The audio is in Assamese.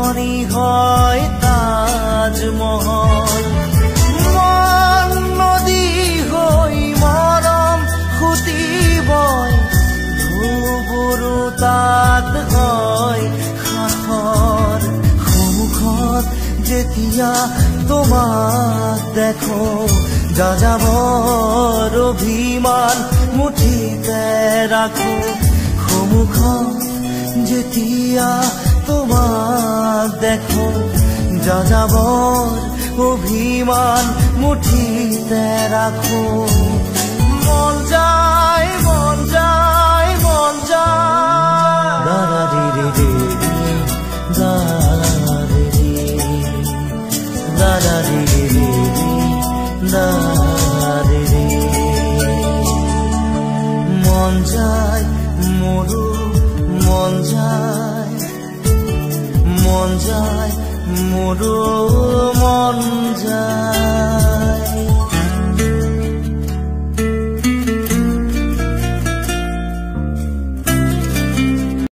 মনি হয় তাজমহল মন নদী হৈ মৰম খুটি বয় ধুবুৰু তাত হয় সাখৰ সন্মুখত যেতিয়া তোমাক দেখো যাযাবৰ অভিমান মুঠিতে ৰাখো সন্মুখত যেতিয়া তোমাক দেখো যাযাবৰ অভিমান মুঠিতে ৰাখো মন যায় মন যায় মন যায় দাদা ৰে ৰে দাদা ৰে দাদা ৰে দাদা ৰে মন যায় মোৰো মন যায় মোৰো মন যায়